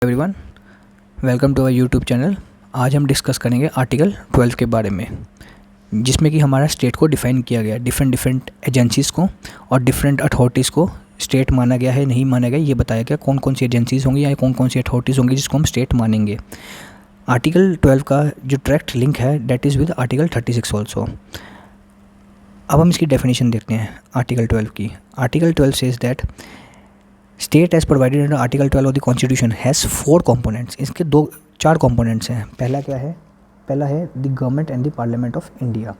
Everyone, welcome to our YouTube channel. आज हम discuss करेंगे आर्टिकल 12 के बारे में, जिसमें कि हमारा स्टेट को डिफ़ाइन किया गया, डिफरेंट एजेंसीज़ को और डिफरेंट अथॉरिटीज़ को स्टेट माना गया है, नहीं माना गया, ये बताया गया कौन कौन सी एजेंसीज़ होंगी या कौन कौन सी अथॉरिटीज़ होंगी जिसको हम स्टेट मानेंगे। आर्टिकल 12 का जो डायरेक्ट लिंक है that is with article 36 also. अब हम इसकी डेफिनेशन देखते हैं आर्टिकल 12 की। Article 12 says that state as provided under article 12 of the constitution has 4 components. इसके 4 कंपोनेंट्स हैं। पहला क्या है? पहला है the government and the parliament of India.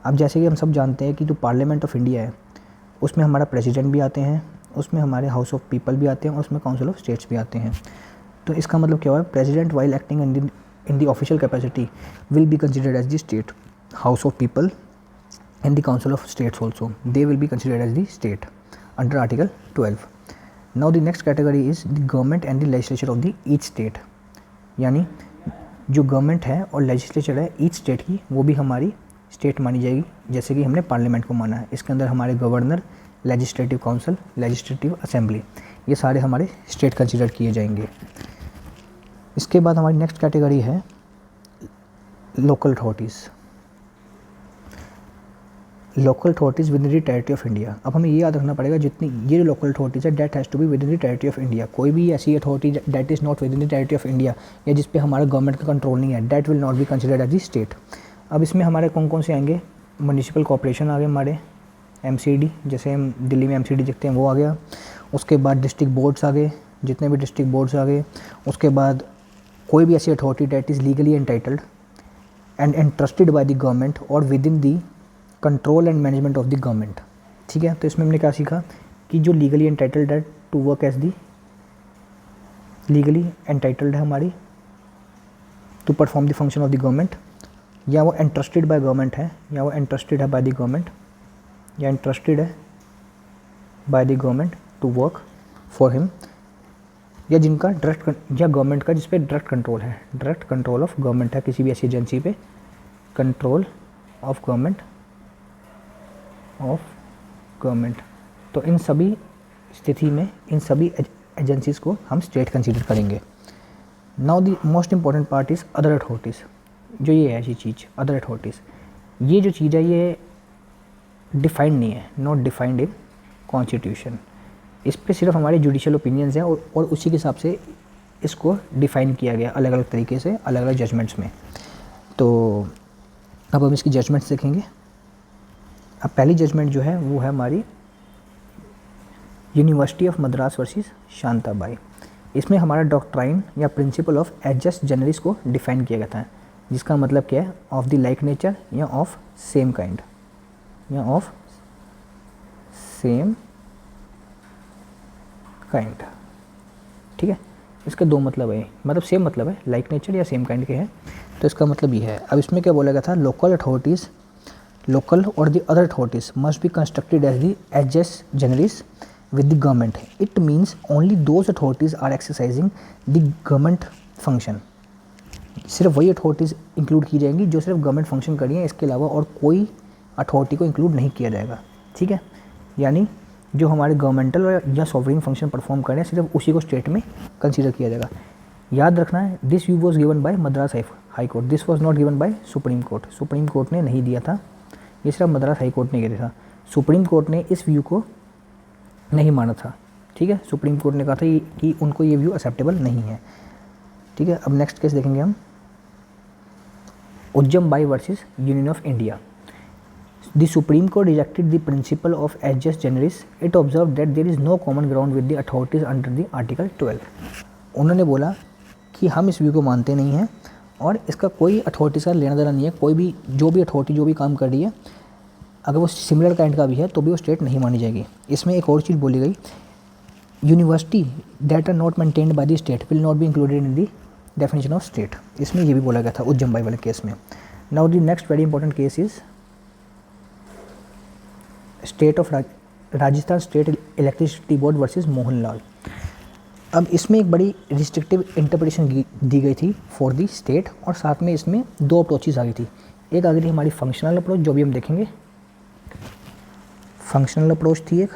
अब जैसे कि हम सब जानते हैं कि जो पार्लियामेंट ऑफ इंडिया है उसमें हमारा प्रेसिडेंट भी आते हैं, उसमें हमारे हाउस ऑफ पीपल भी आते हैं और उसमें काउंसिल ऑफ स्टेट्स भी आते हैं। तो इसका मतलब क्या हुआ? President while acting in the official capacity will be considered as the state. House of people and the council of states also, they will be considered as the state under article 12। Now the next category is the government and the legislature of the each state. यानी जो government है और legislature है each state की, वो भी हमारी state मानी जाएगी, जैसे कि हमने पार्लियामेंट को माना है। इसके अंदर हमारे governor, legislative council, legislative assembly, ये सारे हमारे स्टेट कंसिडर किए जाएंगे। इसके बाद हमारी नेक्स्ट कैटेगरी है local authorities. Local authorities within the territory of India. अब हमें ये याद रखना पड़ेगा, जितनी ये जो लोकल अथॉरिटीज़ है that has to be within the territory of India. कोई भी ऐसी authority that is not within the territory of India या जिस पे हमारा गवर्नमेंट का कंट्रोल नहीं है, that will not be considered as the state. अब इसमें हमारे कौन कौन से आएंगे? म्यूनिसिपल कॉर्पोरेशन आ गए हमारे, MCD, जैसे हम दिल्ली में MCD देखते हैं वो आ गया। उसके बाद डिस्ट्रिक्ट बोर्ड्स आ गए, जितने भी डिस्ट्रिक्ट बोर्ड्स आ गए। उसके बाद कोई भी ऐसी authority that is legally entitled and entrusted by the government और within the control and management of the government. ठीक है, तो इसमें हमने क्या सीखा कि जो लीगली एंटाइटल्ड है to work as the legally entitled है हमारी to perform the function of the government, या वो एंट्रस्टेड बाय गवर्नमेंट है, या वो एंट्रस्टेड है बाय द गवर्नमेंट, या इंटरेस्टेड है by the government to work for him, या जिनका डायरेक्ट या गवर्नमेंट का जिस पे डायरेक्ट कंट्रोल है, डायरेक्ट कंट्रोल ऑफ गवर्नमेंट है किसी भी ऐसी एजेंसी पे, कंट्रोल ऑफ गवर्नमेंट तो इन सभी स्थिति में इन सभी एजेंसीज़ को हम स्टेट कंसीडर करेंगे। Now the most important part is other authorities. जो ये है ऐसी चीज़ अदर अथॉरिटीज़, ये जो चीज़ है ये डिफाइंड नहीं है, नॉट डिफाइंड इन कॉन्स्टिट्यूशन। इस पे सिर्फ हमारे जुडिशियल ओपिनियंस हैं और उसी के हिसाब से इसको डिफ़ाइन किया गया अलग अलग तरीके से, अलग अलग जजमेंट्स में। तो अब हम इसकी जजमेंट्स देखेंगे। अब पहली जजमेंट जो है वो है हमारी university of Madras versus Shantabai. इसमें हमारा डॉक्ट्राइन या प्रिंसिपल ऑफ एडजस्ट जनरलिस को डिफाइन किया गया था, जिसका मतलब क्या है? ऑफ द लाइक नेचर या ऑफ सेम काइंड, या ऑफ सेम काइंड। ठीक है, इसके दो मतलब है, मतलब सेम मतलब है, लाइक नेचर या सेम काइंड के हैं, तो इसका मतलब ये है। अब इसमें क्या बोला गया था? Local authorities, local or the other authorities must be constructed as the adjust generis with the government. It means only those authorities are exercising the government function. सिर्फ वही अथॉरिटीज़ इंक्लूड की जाएंगी जो सिर्फ गवर्नमेंट फंक्शन कर रही हैं, इसके अलावा और कोई अथॉरिटी को इंक्लूड नहीं किया जाएगा। ठीक है, यानी जो हमारे गवर्नमेंटल या सॉवरेन फंक्शन परफॉर्म कर रहे हैं सिर्फ उसी को स्टेट में कंसीडर किया जाएगा। याद रखना है, this view was given by Madras high court, this was not given by supreme court. Supreme Court ने नहीं दिया था, ये सिर्फ मद्रास हाई कोर्ट ने किया था। सुप्रीम कोर्ट ने इस व्यू को नहीं माना था। ठीक है, सुप्रीम कोर्ट ने कहा था कि उनको ये व्यू एक्सेप्टेबल नहीं है। ठीक है, अब नेक्स्ट केस देखेंगे हम, Ujjam Bai versus Union of India. The supreme Court rejected the principle of एडजस्ट generis. It observe that there is no common ground with the authorities under the article 12। उन्होंने बोला कि हम इस व्यू को मानते नहीं हैं और इसका कोई अथॉरिटी का लेना देना नहीं है। कोई भी जो भी अथॉरिटी जो भी काम कर रही है, अगर वो सिमिलर काइंड का भी है तो भी वो स्टेट नहीं मानी जाएगी। इसमें एक और चीज़ बोली गई, university that are not maintained by the state will not be included in the definition of state. इसमें ये भी बोला गया था उज्जैन बाई वाले केस में। Now the next very important case is state of Rajasthan state electricity board versus Mohanlal. अब इसमें एक बड़ी रिस्ट्रिक्टिव इंटरप्रिटेशन दी गई थी फॉर दी स्टेट, और साथ में इसमें दो अप्रोचेज आ गई थी। एक आ गई थी हमारी फंक्शनल अप्रोच, जो भी हम देखेंगे, फंक्शनल अप्रोच थी एक,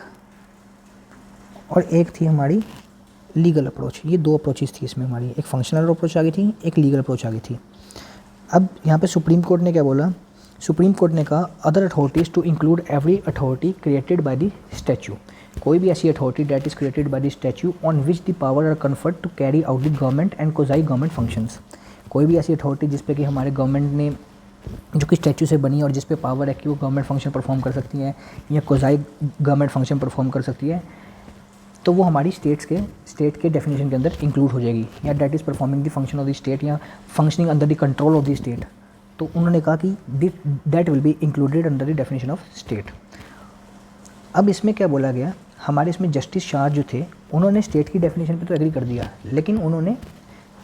और एक थी हमारी लीगल अप्रोच। ये दो अप्रोचेस थी इसमें हमारी, एक फंक्शनल अप्रोच आ गई थी, एक लीगल अप्रोच आ गई थी। अब यहाँ पे सुप्रीम कोर्ट ने क्या बोला, सुप्रीम कोर्ट ने कहा other authorities to include every authority created by the statute. कोई भी ऐसी authority that is created by the statute on which the power are conferred to carry out the government and quasi government functions. कोई भी ऐसी authority जिस पे कि हमारे गवर्नमेंट ने, जो कि स्टैच्यू से बनी है और जिस पे पावर है कि वो गवर्नमेंट फंक्शन परफॉर्म कर सकती है या कोजाई गवर्नमेंट फंक्शन परफॉर्म कर सकती है, तो वो हमारी स्टेट के डेफिनेशन के अंदर इंक्लूड हो जाएगी, या that is performing the function of the state या functioning under the control of the state. तो उन्होंने कहा कि that will be included under the definition of state. अब इसमें क्या बोला गया, हमारे इसमें जस्टिस शाह जो थे उन्होंने स्टेट की डेफिनेशन पे तो एग्री कर दिया, लेकिन उन्होंने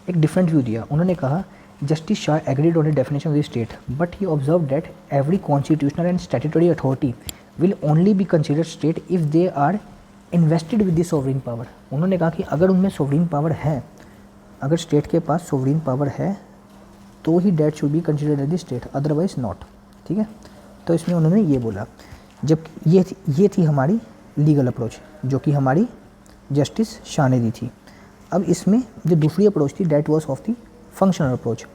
एक डिफरेंट व्यू दिया। उन्होंने कहा justice Shah agreed on the definition of the state but he observe that every constitutional and statutory authority will only be considered state if they are invested with the sovereign power. उन्होंने कहा कि अगर उनमें sovereign power है, अगर state के पास sovereign power है तो ही that should be considered as the state, otherwise not. ठीक है, तो इसमें उन्होंने ये बोला। जब ये थी हमारी लीगल अप्रोच जो कि हमारी जस्टिस शाह ने दी थी। अब इसमें जो दूसरी अप्रोच थी that was of the functional approach.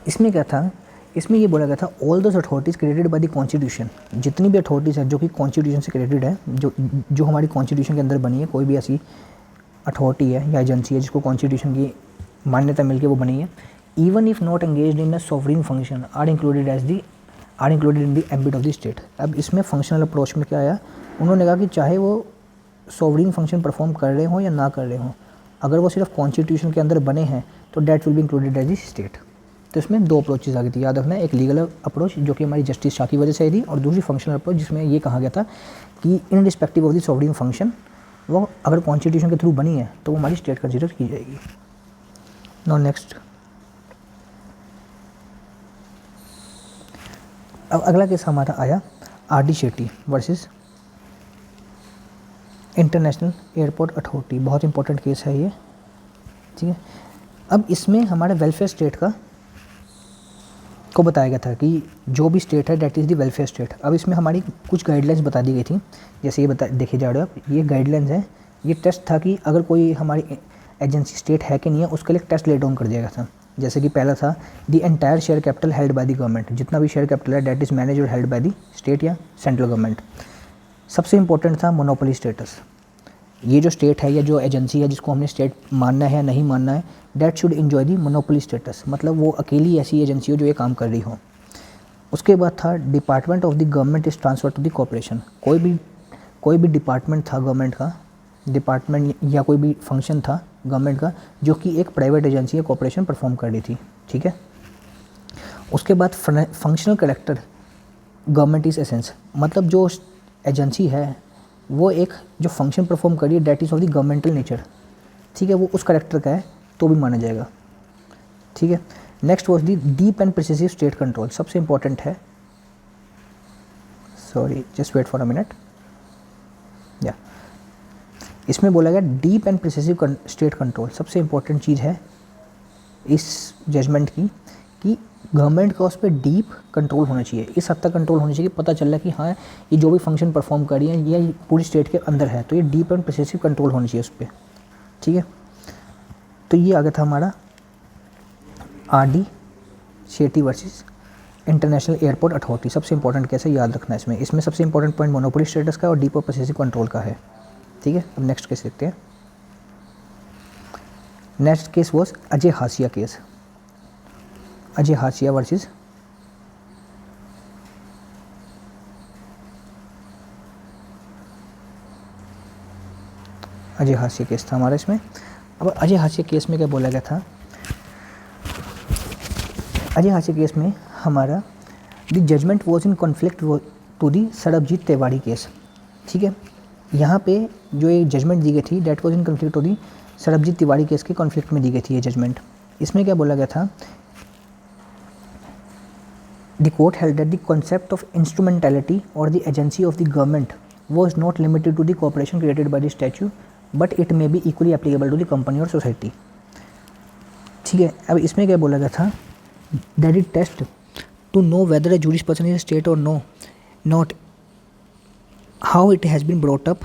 इसमें क्या था, इसमें ये बोला गया था all those authorities created by the constitution, जितनी भी अथॉरिटीज़ हैं जो कि कॉन्स्टिट्यूशन से क्रिएटेड है, जो हमारी कॉन्स्टिट्यूशन के अंदर बनी है, कोई भी ऐसी अथॉरिटी है या एजेंसी है जिसको कॉन्स्टिट्यूशन की मान्यता मिलकर वो बनी है, even if not engaged in a sovereign function are included in the ambit of the state. अब इसमें फंक्शनल अप्रोच में क्या आया, उन्होंने कहा कि चाहे वो सॉवरेन फंक्शन परफॉर्म कर रहे हों या ना कर रहे हों, अगर वो सिर्फ कॉन्स्टिट्यूशन के अंदर बने हैं तो that will be included as the state. तो इसमें दो अप्रोचेज आ गई थी, याद रखना, एक लीगल अप्रोच जो कि हमारी जस्टिस शाह की वजह से आई थी, और दूसरी फंक्शनल अप्रोच जिसमें ये कहा गया था कि in respective of the sovereign function वो अगर कॉन्स्टिट्यूशन के थ्रू बनी है तो वो हमारी स्टेट कंसिडर की जाएगी। नाउ नेक्स्ट, अब अगला केस हमारा आया RD. Shetty versus international airport authority. बहुत इंपॉर्टेंट केस है ये। ठीक है, अब इसमें हमारे वेलफेयर स्टेट को बताया गया था कि जो भी स्टेट है that is the welfare state. अब इसमें हमारी कुछ गाइडलाइंस बता दी गई थी, जैसे ये देखे जा रहे हो आप, ये गाइडलाइंस है। ये टेस्ट था कि अगर कोई हमारी एजेंसी स्टेट है कि नहीं है, उसके लिए टेस्ट लेट डाउन कर दिया गया था। जैसे कि पहला था the entire share capital held by the government, जितना भी शेयर कैपिटल है डेट इज़ मैनेज और हेल्ड बाय द स्टेट या सेंट्रल गवर्नमेंट। सबसे इंपॉर्टेंट था मोनोपोली स्टेटस। ये जो स्टेट है या जो एजेंसी है जिसको हमने स्टेट मानना है या नहीं मानना है, that should enjoy the monopoly status, मतलब वो अकेली ऐसी एजेंसी हो जो ये काम कर रही हो। उसके बाद था department of the government is transfer to the corporation. कोई भी डिपार्टमेंट था गवर्नमेंट का, डिपार्टमेंट या कोई भी फंक्शन था गवर्नमेंट का जो कि एक प्राइवेट एजेंसी या कॉर्पोरेशन परफॉर्म कर रही थी। ठीक है, उसके बाद functional character government is essence, मतलब जो एजेंसी है वो एक जो फंक्शन परफॉर्म कर रही है that is of the governmental nature. ठीक है, वो उस कैरेक्टर का है तो भी माना जाएगा। ठीक है, next was the deep and pervasive state control. सबसे इंपॉर्टेंट है, sorry just wait for a minute, या इसमें बोला गया deep and pervasive state control. सबसे इंपॉर्टेंट चीज़ है इस जजमेंट की कि गवर्नमेंट का उस पर डीप कंट्रोल होना चाहिए, इस हद तक कंट्रोल होना चाहिए, पता चल रहा है कि हाँ ये जो भी फंक्शन परफॉर्म कर रही है ये पूरी स्टेट के अंदर है, तो ये डीप एंड प्रिसिसिव कंट्रोल होना चाहिए उस पर। ठीक है, तो ये आ गया था हमारा RD. Shetty versus international airport authority. सबसे इंपॉर्टेंट केस है, याद रखना है इसमें सबसे इंपॉर्टेंट पॉइंट मोनोपोली स्टेटस का और डीप और प्रिसिसिव कंट्रोल का है। ठीक है, अब नेक्स्ट केस देखते हैं। नेक्स्ट केस वॉज अजय हाशिया केस। अजय हाशिया वर्सेस अजय हाशिया केस था हमारा इसमें। अब अजय हाशिया केस में क्या बोला गया था, अजय हाशिया केस में हमारा the judgment was in conflict to the Sarabjit Tiwari case. ठीक है, यहाँ पे जो ये जजमेंट दी गई थी that was in conflict to the Sarabjit Tiwari case के कॉन्फ्लिक्ट में दी गई थी ये जजमेंट। इसमें क्या बोला गया था, the court held that the concept of instrumentality और the agency of the government was not limited to the corporation created by the statute but it may be equally applicable to the company और society. ठीक है, अब इसमें क्या बोला गया था, that it test to know whether a juristic person is state और no not how it has been brought up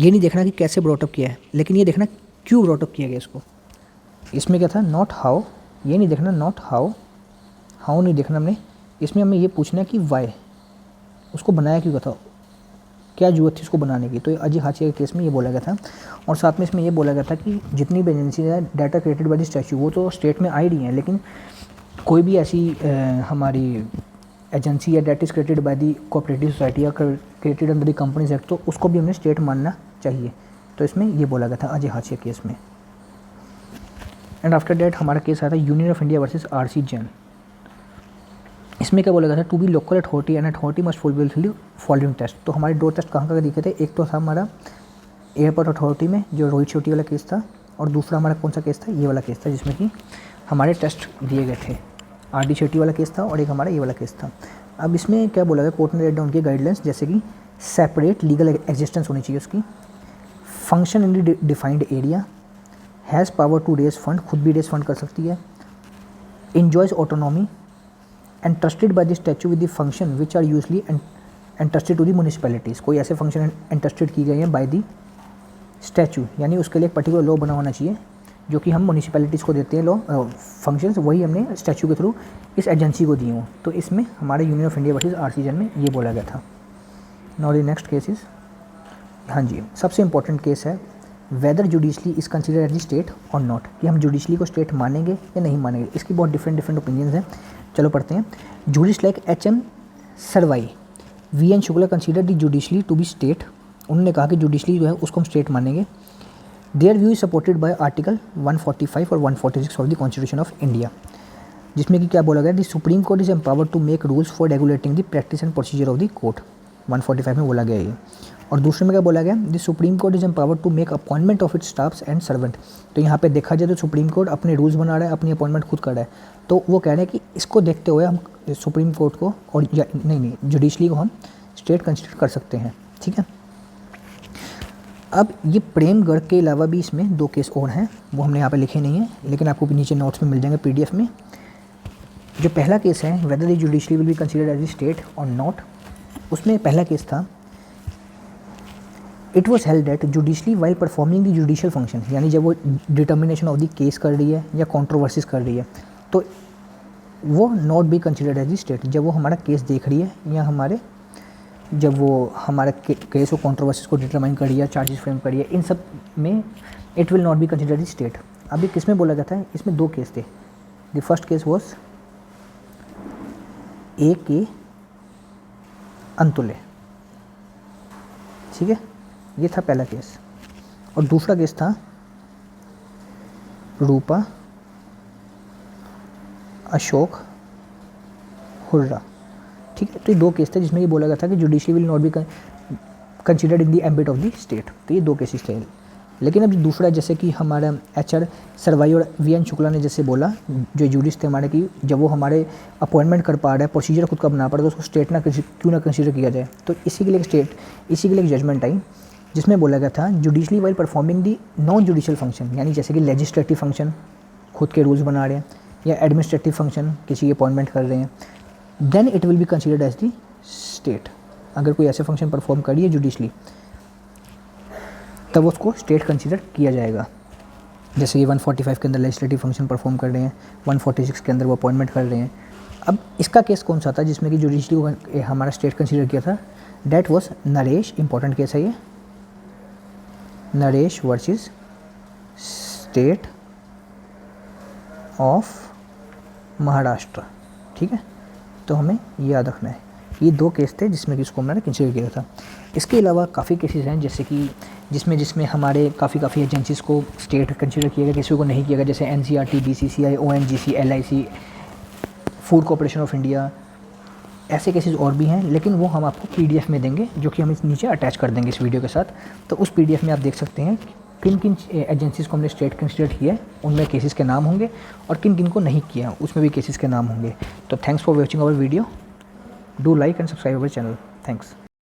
ये नहीं देखना कि कैसे ब्रॉटअप किया है, लेकिन ये देखना क्यों ब्रॉटअप किया गया इसको। इसमें क्या था, नॉट हाउ, ये नहीं देखना नॉट हाउ, हाउ नहीं देखना हमने, इसमें हमें ये पूछना है कि वाई, उसको बनाया क्यों था, क्या जरूरत थी उसको बनाने की। तो अजय हाचिया के केस में ये बोला गया था। और साथ में इसमें ये बोला गया था कि जितनी भी एजेंसी है data created by the statue, वो तो स्टेट में आ ही रही हैं, लेकिन कोई भी ऐसी हमारी एजेंसी या that is created by the cooperative society या created under the companies act, तो उसको भी हमने स्टेट मानना चाहिए। तो इसमें ये बोला गया था अजय हाचिया केस में। एंड आफ्टर डेट हमारा केस आया था union of India versus R C Jain. इसमें क्या बोला गया था, to be local authority and authority must fulfil following test. तो हमारे 2 टेस्ट कहाँ दिखे थे, एक तो था हमारा एयरपोर्ट अथॉरिटी में जो रोहित शेट्टी वाला केस था, और दूसरा हमारा कौन सा केस था, ये वाला केस था, जिसमें कि हमारे टेस्ट दिए गए थे। आर.डी. शेट्टी वाला केस था और एक हमारा ये वाला केस था। अब इसमें क्या बोला गया, कोर्ट ने रेड डाउन किए गाइडलाइंस, जैसे कि सेपरेट लीगल एग्जिस्टेंस होनी चाहिए उसकी, function in the defined area, has power to raise fund, खुद भी रेज फंड कर सकती है, enjoys autonomy and trusted by the statute with the function which are usually entrusted to the municipalities। कोई ऐसे फंक्शन entrusted की गए हैं by the statute, यानी उसके लिए एक पर्टिकुलर लॉ बना होना चाहिए जो कि हम म्यूनिसिपैलिटीज़ को देते हैं लॉ फंक्शंस, वही हमने स्टैच्यू के थ्रू इस एजेंसी को दिए हों। तो इसमें हमारे union of India versus R C Jain में ये बोला गया था। Now the next case is, हाँ जी, सबसे इंपॉर्टेंट केस है whether judicially is consider as the state और नॉट, कि हम जुडिशली को स्टेट मानेंगे या नहीं मानेंगे। इसकी बहुत डिफरेंट ओपिनियंस हैं, चलो पढ़ते हैं। Judges like H M. Seervai, V N. Shukla consider the judiciary to be state. उन्होंने कहा कि जुडिशली जो है उसको हम स्टेट मानेंगे। Their view is supported by article 145 और 146 of the constitution of India, जिसमें कि क्या बोला गया, the supreme court is empowered to make rules for regulating the practice and procedure of the court, 145 में बोला गया ये। और दूसरे में क्या बोला गया, the supreme court is empowered to make appointment of its staffs and servant. तो यहाँ पे देखा जाए तो सुप्रीम कोर्ट अपने रूल्स बना रहा है, अपनी अपॉइंटमेंट खुद कर रहा है। तो वो कह रहे हैं कि इसको देखते हुए हम सुप्रीम कोर्ट को और नहीं जुडिशली को हम स्टेट कंसिडर कर सकते हैं, ठीक है। अब ये प्रेमगढ़ के अलावा भी इसमें 2 केस और हैं, वो हमने यहाँ पे लिखे नहीं हैं, लेकिन आपको भी नीचे नोट्स में मिल जाएंगे PDF में। जो पहला केस है whether the judicially will be considered as a state और नॉट, उसमें पहला केस था, it was held that judicially while performing the judicial function, यानी जब वो डिटर्मिनेशन ऑफ द केस कर रही है या कॉन्ट्रोवर्सीज कर रही है तो वो not be considered as the state. जब वो हमारा केस देख रही है या जब वो हमारे केस को कॉन्ट्रोवर्सीज को डिटरमाइन कर रही है, चार्जेस फ्रेम कर रही है, इन सब में it will not be considered state. अभी किस में बोला गया था, इसमें 2 केस थे। The first case was a के अंतुले, ठीक है, ये था पहला केस। और दूसरा केस था रूपा अशोक हुर्रा, ठीक है। तो ये 2 केस थे जिसमें ये बोला गया था कि judiciary will not be considered in the ambit of the state. तो ये 2 केसेस थे। लेकिन अब दूसरा, जैसे कि हमारा HR सरवाई और V.N. शुक्ला ने जैसे बोला, जो जूरिस्ट थे हमारे, कि जब वो हमारे अपॉइंटमेंट कर पा रहा है, प्रोसीजर खुद का बना पड़ा, तो उसको स्टेट ना क्यों ना कंसिडर किया जाए। तो इसी के लिए एक जजमेंट आई जिसमें बोला गया था judicially while performing the non judicial function, यानी जैसे कि लेजिस्लेटिव फंक्शन खुद के रूल्स बना रहे हैं या एडमिनिस्ट्रेटिव फंक्शन किसी की अपॉइंटमेंट कर रहे हैं, then it will be considered as the state. अगर कोई ऐसे फंक्शन परफॉर्म करिए जुडिशली, तब उसको स्टेट कंसिडर किया जाएगा। जैसे कि 145 के अंदर लेजिस्लेटिव फंक्शन परफॉर्म कर रहे हैं, 146 के अंदर वो अपॉइंटमेंट कर रहे हैं। अब इसका केस कौन सा था जिसमें कि जुडिशली को हमारा स्टेट कंसिडर किया था, that was Naresh, important case है ये, Naresh versus state of Maharashtra, ठीक है। तो हमें याद रखना है, ये 2 केस थे जिसमें कि इसको हमने कंसिडर किया था। इसके अलावा काफ़ी केसेस हैं, जैसे कि जिसमें हमारे काफ़ी एजेंसीज़ को स्टेट कंसिडर किया गया, किसी को नहीं किया गया, जैसे NCERT, BCCI, ONGC, LIC, food corporation of India, ऐसे केसेस और भी हैं, लेकिन वो हम आपको PDF में देंगे, जो कि हम इस नीचे अटैच कर देंगे इस वीडियो के साथ। तो उस PDF में आप देख सकते हैं किन किन एजेंसीज़ को हमने स्टेट कंसिडर किया है, उनमें केसेस के नाम होंगे, और किन किन को नहीं किया उसमें भी केसेस के नाम होंगे। तो thanks for watching our video, do like and subscribe our channel, thanks.